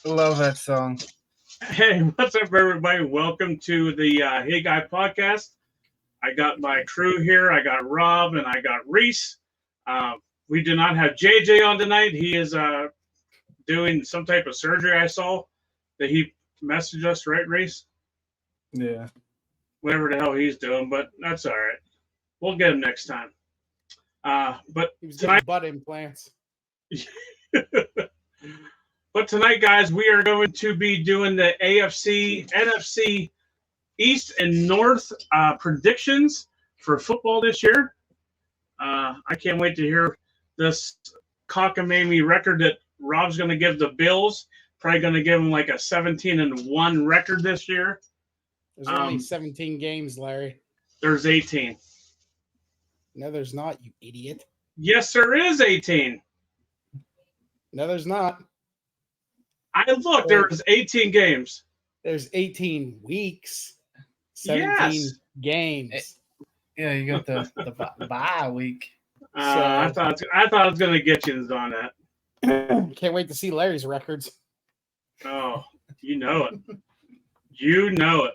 I love that song. Hey, what's up, everybody? Welcome to the Hey Guy podcast. I got my crew here. I got Rob and I got Reese. We do not have JJ on tonight. He is doing some type of surgery. I saw that he messaged us, right, Reese? Yeah. Whatever the hell he's doing, but that's all right. We'll get him next time. But He was tonight, getting butt implants. but tonight, guys, we are going to be doing the AFC, NFC East and North predictions for football this year. I can't wait to hear this cockamamie record that Rob's going to give the Bills. Probably going to give them like a 17-1 record this year. There's only 17 games, Larry. There's 18. No, there's not, you idiot. Yes, there is 18. No, there's not. I looked. There's 18 games. There's 18 weeks. 17 Yes. games. Yeah, you got the bye week. I thought I was going to get you on that. Can't wait to see Larry's records. Oh, you know it. You know it.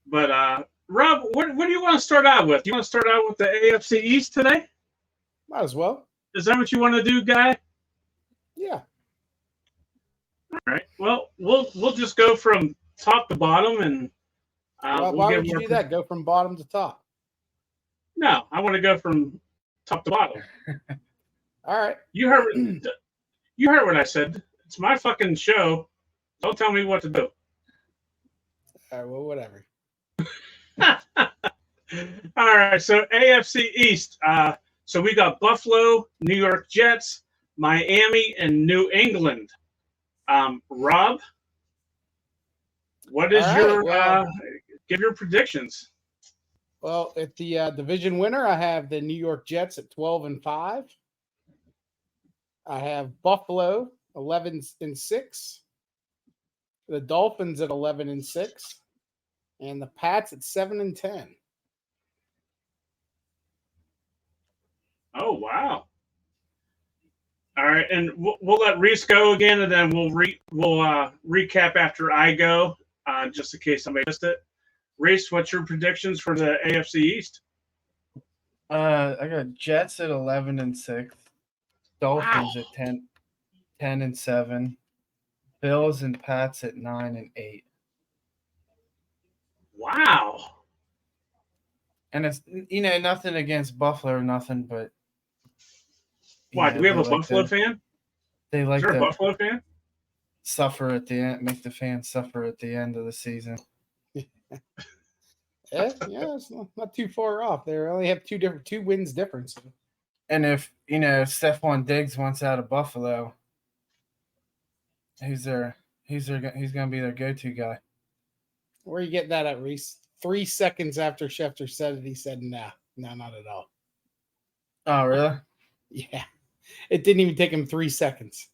But Rob, what do you want to start out with? You want to start out with the AFC East today? Might as well. Is that what you want to do, guy? Yeah. All right. Well, we'll just go from top to bottom, and Why would you do that? Go from bottom to top. No, I want to go from top to bottom. All right. You heard what I said. It's my fucking show. Don't tell me what to do. All right. Well, whatever. All right. So AFC East. So we got Buffalo, New York Jets, Miami, and New England. Rob, what is give your predictions? Well, at the division winner, I have the New York Jets at 12-5. I have Buffalo 11-6, the Dolphins at 11-6, and the Pats at 7-10. Oh wow! All right, and we'll let Reese go again, and then we'll recap after I go, just in case somebody missed it. Reese, what's your predictions for the AFC East? I got Jets at 11-6, Dolphins at 10-7, Bills and Pats at 9-8. Wow! And it's nothing against Buffalo or nothing, but why do we have a Buffalo fan? They like Is there a to Buffalo fan? suffer at the end, make the fans suffer at the end of the season. Yeah, it's not too far off. They only have two wins difference. And if Stephon Diggs wants out of Buffalo, he's gonna be their go-to guy. Where are you getting that at, Reese? 3 seconds after Schefter said it, he said, no, not at all. Oh, really? Yeah. It didn't even take him 3 seconds.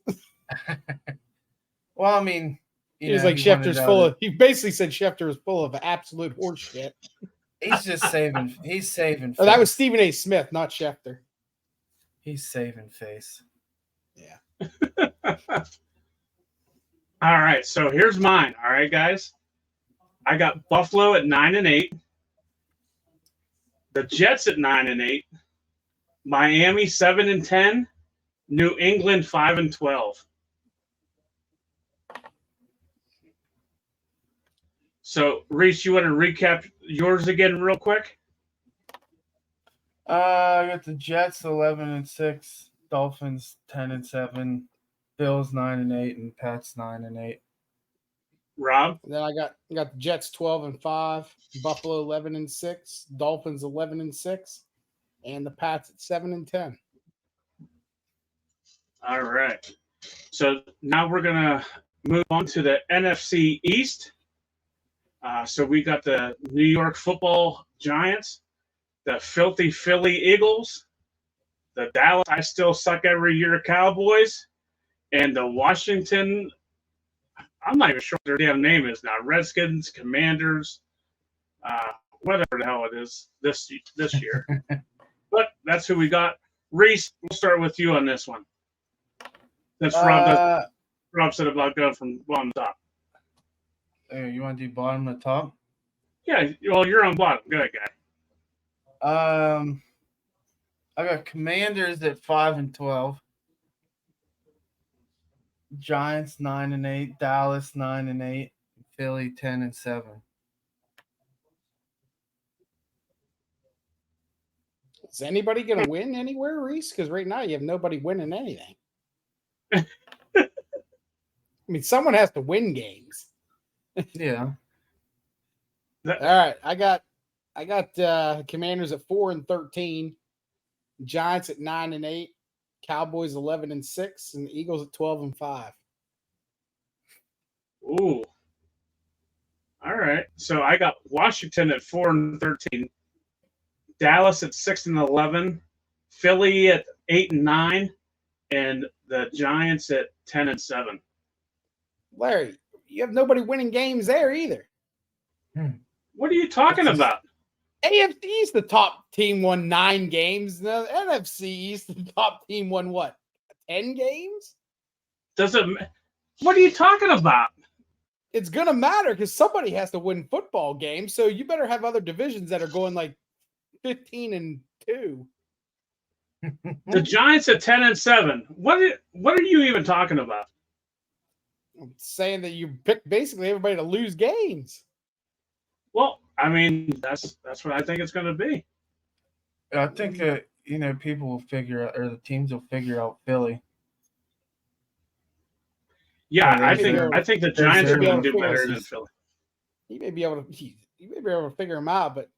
Well, I mean, he was like, Schefter's full of. He basically said Schefter was full of absolute horse shit. He's just saving. He's saving. Oh, that was Stephen A. Smith, not Schefter. He's saving face. Yeah. All right, so here's mine. All right, guys. I got Buffalo at 9-8, the Jets at 9-8, Miami 7-10, New England 5-12. So, Reese, you want to recap yours again real quick? I got the Jets 11-6, Dolphins 10-7, Bills 9-8, and Pats 9-8. Rob? And then I got the Jets 12-5, Buffalo 11-6, Dolphins 11-6, and the Pats at 7-10. All right. So now we're gonna move on to the NFC East. So we got the New York Football Giants, the filthy Philly Eagles, the Dallas I still suck every year Cowboys, and the Washington. I'm not even sure what their damn name is now. Redskins, Commanders, whatever the hell it is this year. But that's who we got. Reese, we'll start with you on this one. That's Rob said about going from bottom to top. Hey, you want to do bottom to top? Yeah, well, you're on bottom. Go ahead, guy. I got Commanders at 5-12. Giants 9-8. Dallas 9-8. Philly 10-7. Is anybody going to win anywhere, Reese? Because right now you have nobody winning anything. I mean, someone has to win games. Yeah. All right, I got Commanders at 4-13, Giants at 9-8, Cowboys 11-6, and the Eagles at 12-5. Ooh. All right. So I got Washington at 4-13, Dallas at 6-11, Philly at 8-9, and the Giants at 10-7. Larry, you have nobody winning games there either. What are you talking about? AFC East, the top team won 9 games. The NFC East, the top team won what? 10 games? What are you talking about? It's gonna matter because somebody has to win football games. So you better have other divisions that are going like 15-2. The Giants at 10-7. What are you even talking about? I'm saying that you pick basically everybody to lose games. Well, I mean, that's what I think it's going to be. I think people will figure out, or the teams will figure out Philly. Yeah, I I think the Giants are going to do better than Philly. You may be able to figure them out, but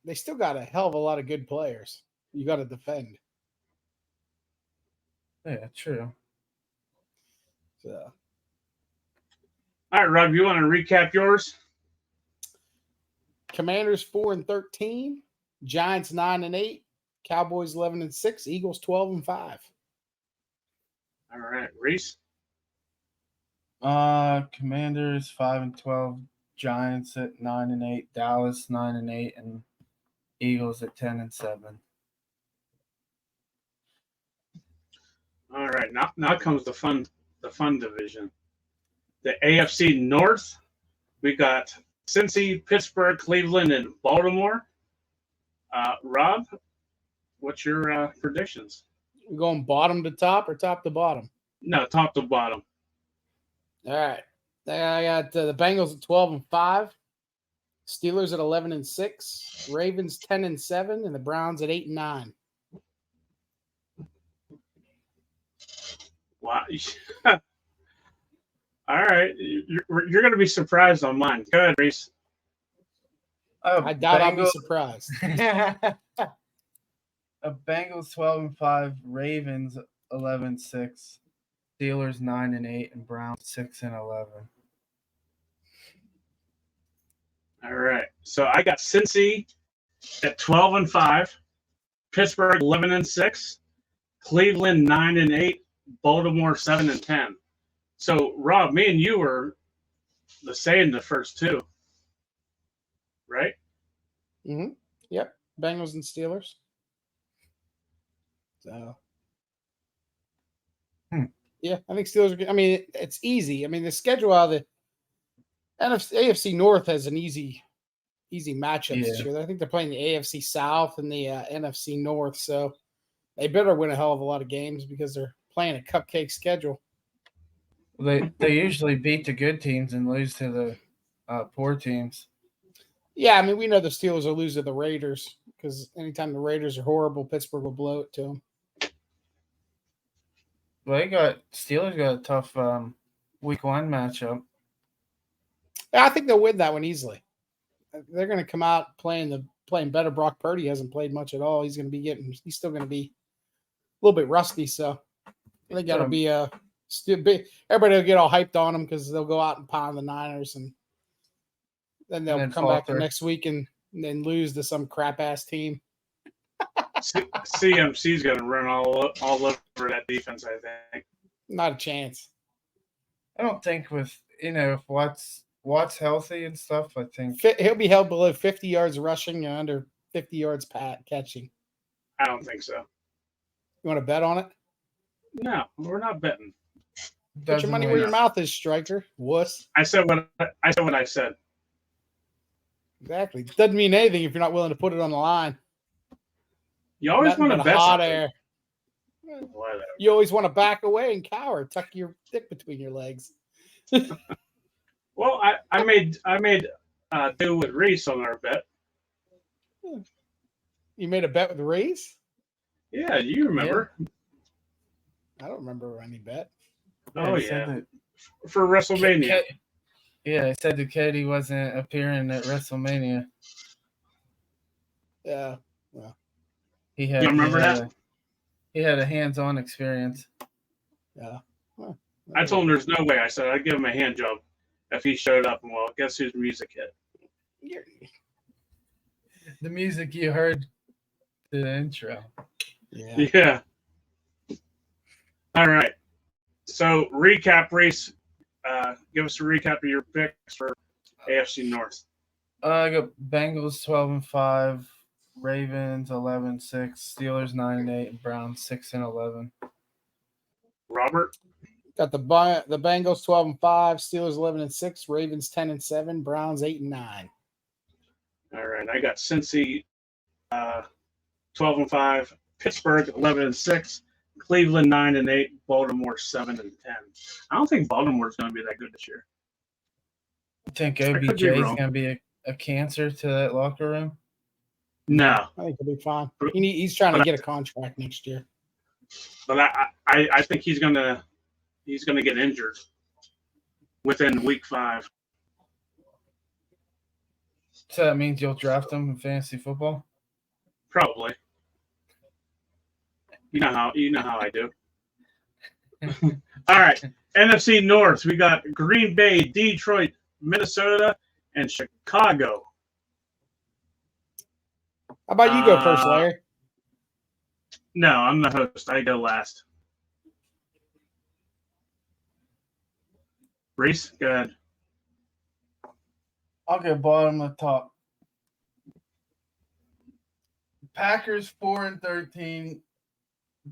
they still got a hell of a lot of good players. You got to defend. Yeah, true. So. All right, Rob, you want to recap yours? Commanders 4-13, Giants 9-8, Cowboys 11-6, Eagles 12-5. All right, Reese. Commanders 5-12, Giants at 9-8, Dallas 9-8, and Eagles at 10-7. All right, now comes the fun division. The AFC North, we got Cincy, Pittsburgh, Cleveland, and Baltimore. Rob, what's your predictions? We're going bottom to top or top to bottom? No, top to bottom. All right. I got the Bengals at 12-5, Steelers at 11-6, Ravens 10-7, and the Browns at 8-9. Wow. All right, you're going to be surprised on mine. Go ahead, Reese. I doubt I'll be surprised. A Bengals 12-5, Ravens 11-6, Steelers 9-8, and Browns 6-11. All right, so I got Cincy at 12-5, Pittsburgh 11-6, Cleveland 9-8, Baltimore 7-10. So, Rob, me and you were the same the first two, right? Mm-hmm. Yep. Bengals and Steelers. So, yeah, I think Steelers. I mean, it's easy. I mean, the schedule out of the AFC North has an easy matchup this year. I think they're playing the AFC South and the NFC North, so they better win a hell of a lot of games because they're playing a cupcake schedule. They usually beat the good teams and lose to the poor teams. Yeah, I mean, we know the Steelers will lose to the Raiders because anytime the Raiders are horrible, Pittsburgh will blow it to them. Well, Steelers got a tough week 1 matchup. Yeah, I think they'll win that one easily. They're going to come out playing better. Brock Purdy hasn't played much at all. He's still going to be a little bit rusty. So I think that'll be everybody will get all hyped on them because they'll go out and pound the Niners, and then they'll come back the next week and then lose to some crap ass team. CMC's going to run all over that defense, I think. Not a chance. I don't think if Watt's healthy and stuff, I think he'll be held below 50 yards rushing and under 50 yards catching. I don't think so. You want to bet on it? No, we're not betting. Put Doesn't your money win. where your mouth is, Striker. Wuss. I said what I said. Exactly. Doesn't mean anything if you're not willing to put it on the line. You always Nothing want to but bet hot something. air. Whatever. You always want to back away and cower, tuck your dick between your legs. Well, I made do with Reese on our bet. You made a bet with Reese? Yeah, you remember? I don't remember any bet. Oh, he said yeah. that For WrestleMania. Yeah, he said that Katie wasn't appearing at WrestleMania. Yeah. He had. You remember he had that? he had a hands-on experience. Yeah. Well, I told him there's no way. I said I'd give him a hand job if he showed up. And well, guess whose music hit? The music you heard, the intro. Yeah. Yeah. All right. So recap, Reese. Give us a recap of your picks for AFC North. I got Bengals 12-5, Ravens 11-6, Steelers 9-8, and Browns 6-11. Robert. Got the Bengals 12-5, Steelers 11-6, Ravens 10-7, Browns 8-9. All right. I got Cincy 12-5, Pittsburgh 11-6, Cleveland 9-8, Baltimore 7-10. I don't think Baltimore's going to be that good this year. You think could be OBJ is wrong. going to be a cancer to that locker room? No, I think he'll be fine. He's trying to get a contract next year. but I think he's gonna get injured within week 5. So that means you'll draft him in fantasy football? Probably. You know how I do. All right. NFC North. We got Green Bay, Detroit, Minnesota, and Chicago. How about you go first, Larry? No, I'm the host. I go last. Reese, go ahead. I'll go bottom to top. Packers 4-13,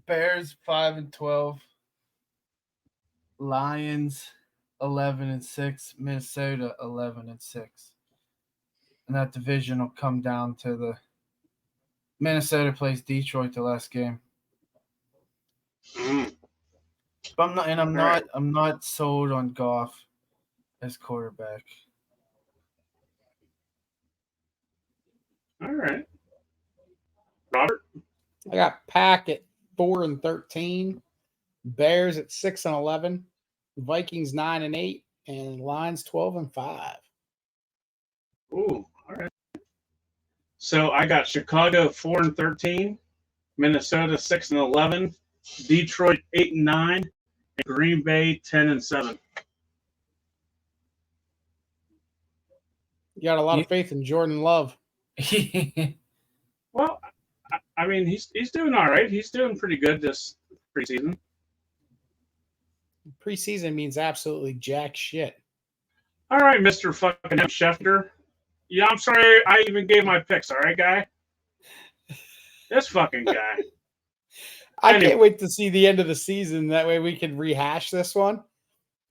Bears 5-12, Lions 11-6, Minnesota 11-6. And that division will come down to the Minnesota plays Detroit the last game. But I'm not sold on Goff as quarterback. All right. Robert? I got Pack at 4-13, Bears at 6-11, Vikings 9-8, and Lions 12-5. Ooh, all right. So I got Chicago 4-13, Minnesota 6-11, Detroit 8-9, and Green Bay 10-7. You got a lot of faith in Jordan Love. Well, I mean, he's doing all right. He's doing pretty good this preseason. Preseason means absolutely jack shit. All right, Mr. fucking Schefter. Yeah, I'm sorry I even gave my picks, all right, guy? This fucking guy. I can't wait to see the end of the season. That way we can rehash this one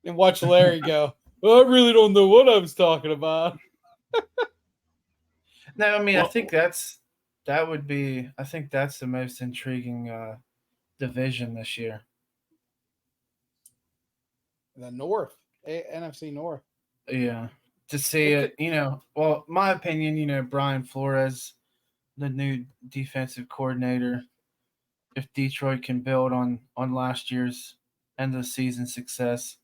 and watch Larry go, well, I really don't know what I was talking about. No, I mean, Well, I think that's the most intriguing division this year. The North, NFC North. Yeah. To see it, well, my opinion, Brian Flores, the new defensive coordinator, if Detroit can build on last year's end of the season success,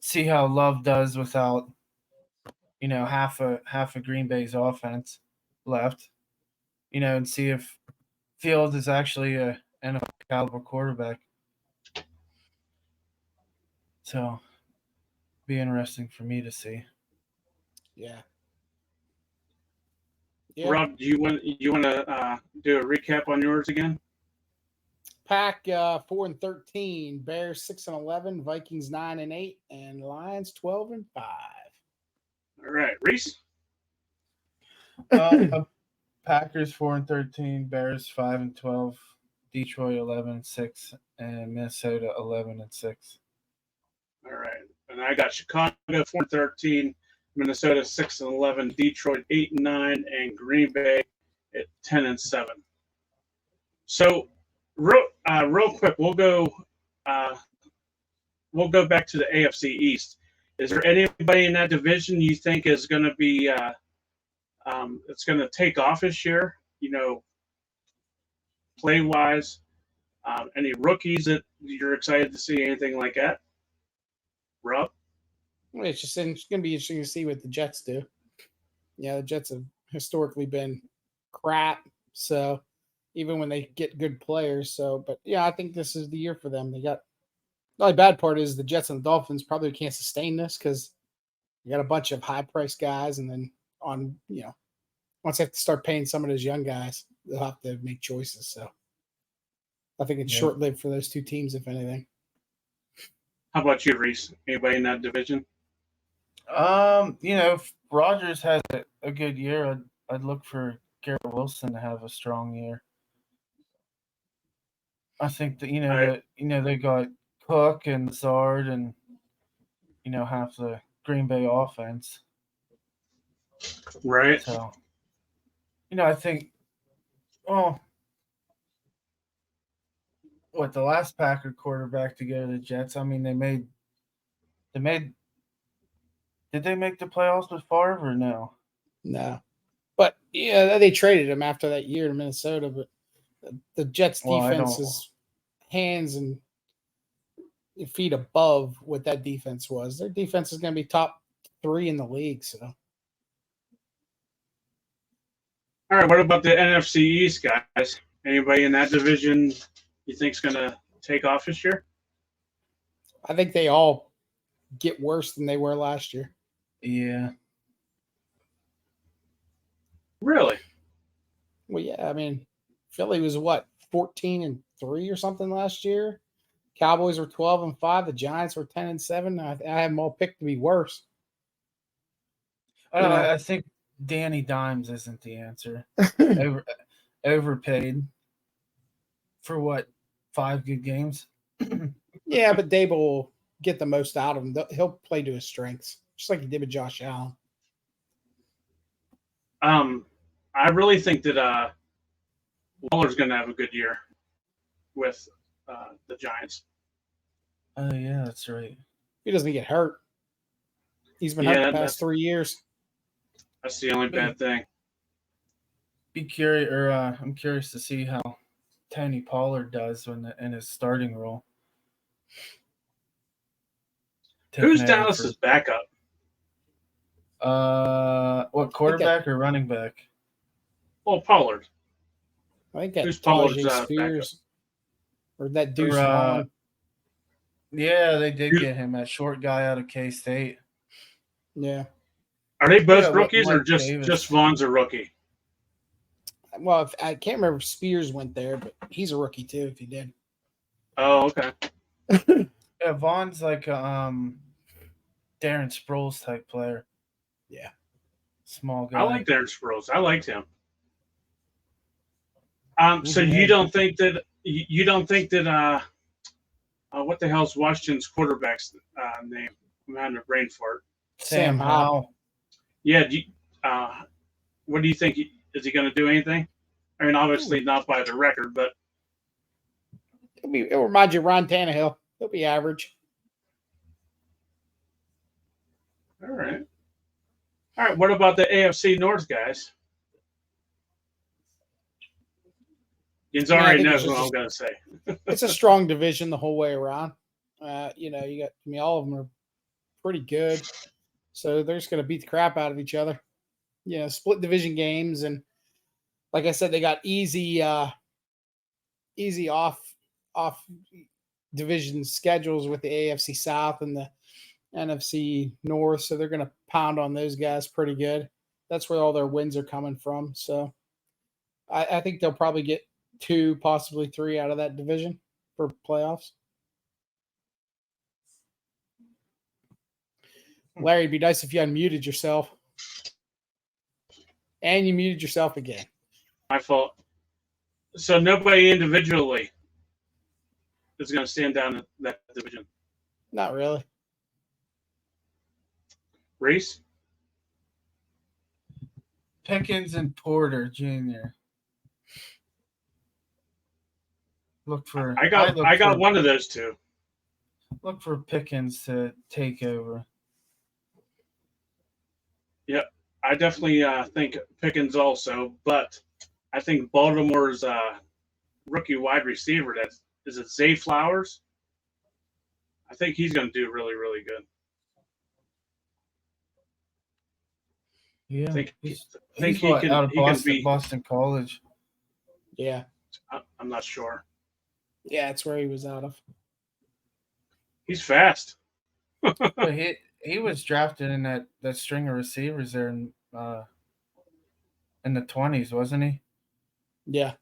see how Love does without, half of Green Bay's offense left, and see if Fields is actually a NFL caliber quarterback. So, be interesting for me to see. Yeah. Rob, do you want to do a recap on yours again? Pack 4-13, Bears 6-11, Vikings 9-8, and Lions 12-5. All right, Reese. Packers 4-13, Bears 5-12, Detroit 11-6, and Minnesota 11-6. All right. And I got Chicago 4-13, Minnesota 6-11, Detroit 8-9, and Green Bay at 10-7. So, real quick, we'll go back to the AFC East. Is there anybody in that division you think is going to be it's going to take off this year? Play wise, any rookies that you're excited to see? Anything like that? Rob? Well, it's going to be interesting to see what the Jets do. Yeah, the Jets have historically been crap, so even when they get good players. But yeah, I think this is the year for them. The only bad part is the Jets and the Dolphins probably can't sustain this because you got a bunch of high-priced guys, and then once they have to start paying some of those young guys, they'll have to make choices. So I think it's short-lived for those two teams, if anything. How about you, Reese? Anybody in that division? If Rodgers has a good year, I'd look for Garrett Wilson to have a strong year. I think that they got Cook and Zard and half the Green Bay offense. Right. So I think the last Packer quarterback to go to the Jets, I mean did they make the playoffs with Favre or no? No. But yeah, they traded him after that year to Minnesota, but the Jets defense is hands and feet above what that defense was. Their defense is going to be top 3 in the league. So, all right. What about the NFC East guys? Anybody in that division you think's going to take off this year? I think they all get worse than they were last year. Yeah. Really? Well, yeah. I mean, Philly was 14-3 or something last year. Cowboys were 12-5. The Giants were 10-7. I have them all picked to be worse. I think Danny Dimes isn't the answer. Overpaid for 5 good games. Yeah, but Dable will get the most out of him. He'll play to his strengths, just like he did with Josh Allen. I really think that Waller's going to have a good year with the Giants. Oh, yeah, that's right. He doesn't get hurt. He's been hurt the past 3 years. That's the only bad thing. I'm curious to see how Tony Pollard does in his starting role. Who's Dallas's backup? Quarterback or running back? Well, Pollard. I think that Who's Pollard's Spears or that Deuce Or, Vaughn. Yeah, they did get him, that short guy out of K-State. Yeah. Are they both rookies or just Vaughn's a rookie? Well, I can't remember if Spears went there, but he's a rookie too if he did. Oh, okay. Yeah, Vaughn's like a Darren Sproles type player. Yeah. Small guy. I like Darren Sproles. I liked him. So you don't think that what the hell's Washington's quarterback's name? I'm having a brain fart. Sam Howell. Yeah. What do you think? Is he going to do anything? I mean, obviously not by the record, but it'll remind you of Ron Tannehill. He'll be average. All right. What about the AFC North guys? You already knows what I'm going to say. It's a strong division the whole way around. All of them are pretty good. So they're just going to beat the crap out of each other. Split division games. And like I said, they got easy off division schedules with the AFC South and the NFC North. So they're going to pound on those guys pretty good. That's where all their wins are coming from. So I think they'll probably get 2, possibly 3 out of that division for playoffs. Larry, it'd be nice if you unmuted yourself. And you muted yourself again. My fault. So nobody individually is going to stand down in that division. Not really. Reese? Pickens and Porter Jr. I got one of those two. Look for Pickens to take over. Yep, I definitely think Pickens also, but I think Baltimore's rookie wide receiver, is it Zay Flowers? I think he's going to do really, really good. Yeah, I think he's he can out of he can be. Boston College. Yeah. I'm not sure. Yeah, that's where he was out of. He's fast. But he was drafted in that string of receivers there in the 20s, wasn't he? Yeah.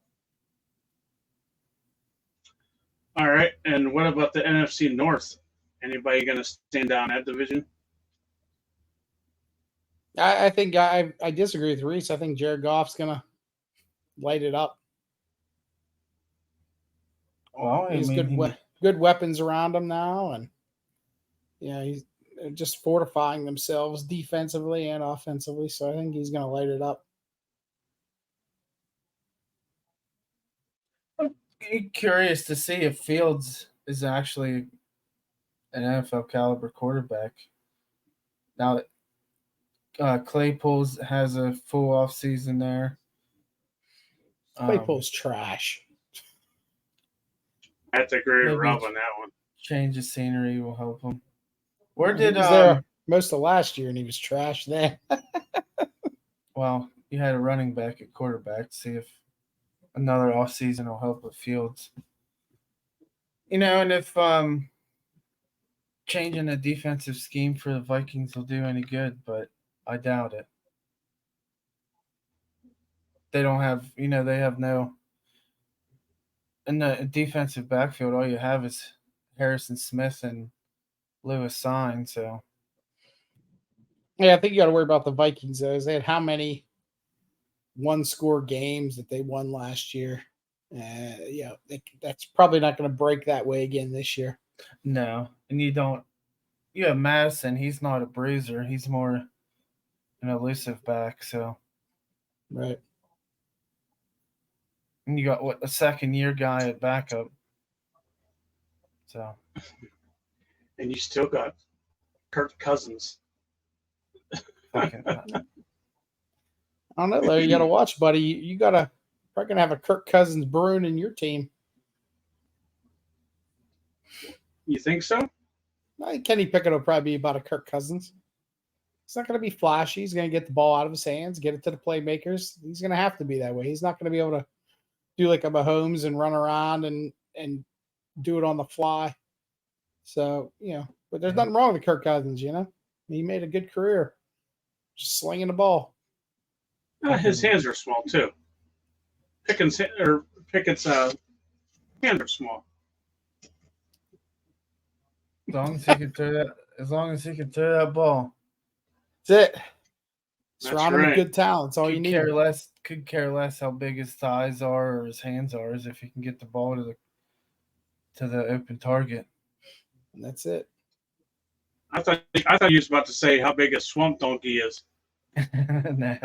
All right, and what about the NFC North? Anybody going to stand down that division? I think I disagree with Reese. I think Jared Goff's gonna light it up. Well, He's good weapons around him now, and he's just fortifying themselves defensively and offensively. So I think he's gonna light it up. I'm curious to see if Fields is actually an NFL caliber quarterback. Now that Claypool has a full off season there. Claypool's trash. I have to agree with Maybe Rob on that one. Change of scenery will help him. Where He did was there most of last year, and he was trash then. Well, you had a running back at quarterback to see if another offseason will help with Fields. And if changing the defensive scheme for the Vikings will do any good, but I doubt it. They don't have, they have no. In the defensive backfield, all you have is Harrison Smith and Lewis Sign. So, Yeah, I think you got to worry about the Vikings, though. They had how many one-score games that they won last year? That's probably not going to break that way again this year. No, and you have Madison. He's not a bruiser. He's more an elusive back. So, right. And you got a second-year guy at backup. So, and you still got Kirk Cousins. I don't know, though. You got to watch, buddy. You got to probably going to have a Kirk Cousins Bruin in your team. You think so? Kenny Pickett will probably be about a Kirk Cousins. He's not going to be flashy. He's going to get the ball out of his hands, get it to the playmakers. He's going to have to be that way. He's not going to be able to do like a Mahomes and run around and do it on the fly. So, but there's nothing wrong with Kirk Cousins, He made a good career just slinging the ball. His hands are small, too. Pickett's hands are small. As long as he can throw that ball. That's it. That's Surround him right. with good talent. That's all you need. Could care less how big his thighs are or his hands are, as if he can get the ball to the open target. And that's it. I thought you was about to say how big a swamp donkey is. Nah.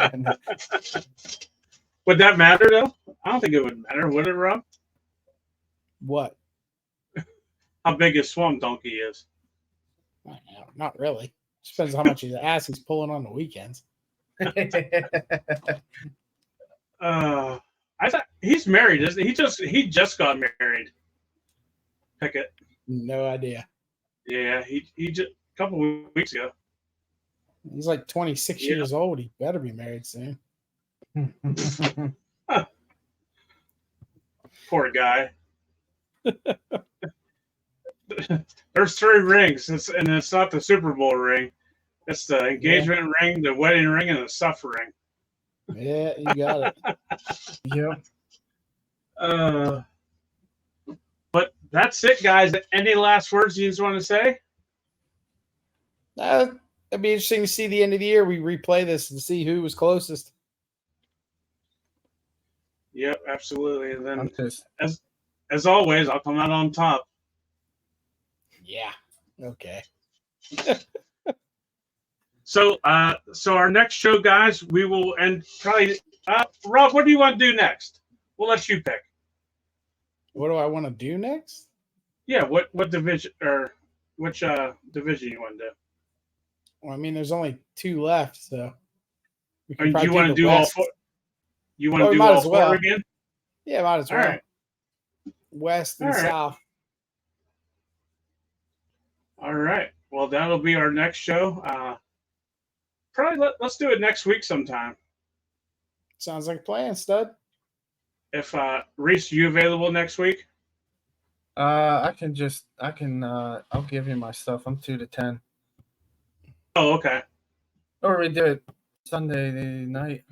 Would that matter though? I don't think it would matter. Would it, Rob? What? How big a swamp donkey is? Not really. Depends on how much his ass he's pulling on the weekends. I thought he's married, isn't he? He just got married. Pickett. No idea. Yeah, he just a couple of weeks ago. He's like 26 years old. He better be married soon. Poor guy. There's 3 rings, and it's not the Super Bowl ring. It's the engagement ring, the wedding ring, and the suffering. Yeah, you got it. Yep. But that's it, guys. Any last words you just want to say? It'd be interesting to see the end of the year. We replay this and see who was closest. Yep, absolutely. And then, as always, I'll come out on top. Yeah. Okay. So our next show, guys, we will end probably. Rob, what do you want to do next? We'll let you pick. What do I want to do next? Yeah, what division or which division you want to do? Well, I mean, there's only 2 left, so we Do probably you want to the do all West. 4? You want Well, to we do might all as 4 well. again? Yeah, might as All well. right. West and All right. South. All right. Well, that'll be our next show. Probably let's do it next week sometime. Sounds like a plan, stud. If Reese, you available next week? I'll give you my stuff. I'm 2 to 10. Oh, okay. Or we do it Sunday night.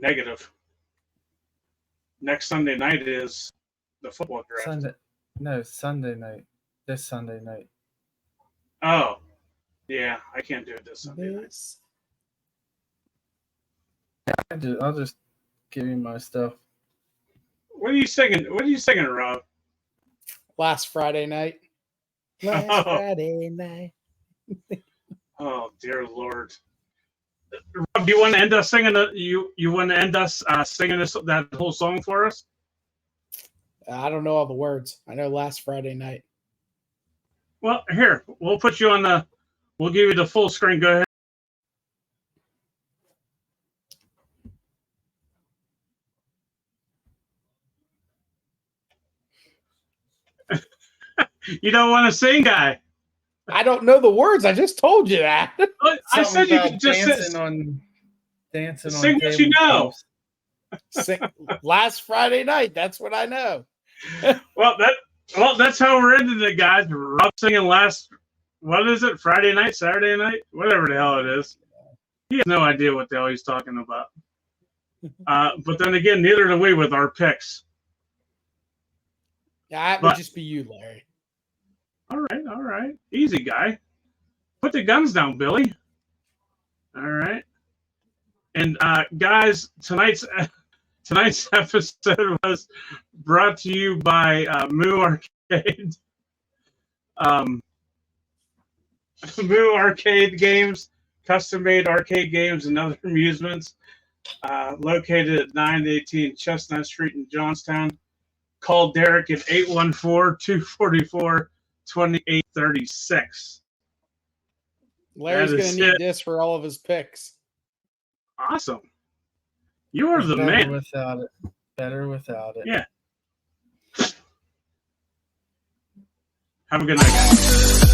Negative. Next Sunday night is the football draft. Sunday night. This Sunday night. Oh, yeah. I can't do it this Sunday night. I'll just give you my stuff. What are you singing? What are you singing, Rob? Last Friday night. Last Friday night. Oh, dear Lord. Rob, do you want to end us singing? You want to end us singing that whole song for us? I don't know all the words. I know Last Friday night. Well, here we'll put you on We'll give you the full screen. Go ahead. You don't want to sing, guy. I don't know the words. I just told you that. I said you could just dancing sing on what you know. Sing, Last Friday night. That's what I know. Well, that's how we're ending it, guys. Rob singing what is it? Friday night, Saturday night, whatever the hell it is. He has no idea what the hell he's talking about. But then again, neither do we with our picks. Yeah, it would just be you, Larry. All right. Easy, guy. Put the guns down, Billy. All right. And guys, tonight's episode was brought to you by Moo Arcade. Moo Arcade Games, custom-made arcade games and other amusements, located at 918 Chestnut Street in Johnstown. Call Derek at 814-244-2836. Larry's going to need this for all of his picks. Awesome. You are the man. Better without it. Yeah. Have a good night, guys.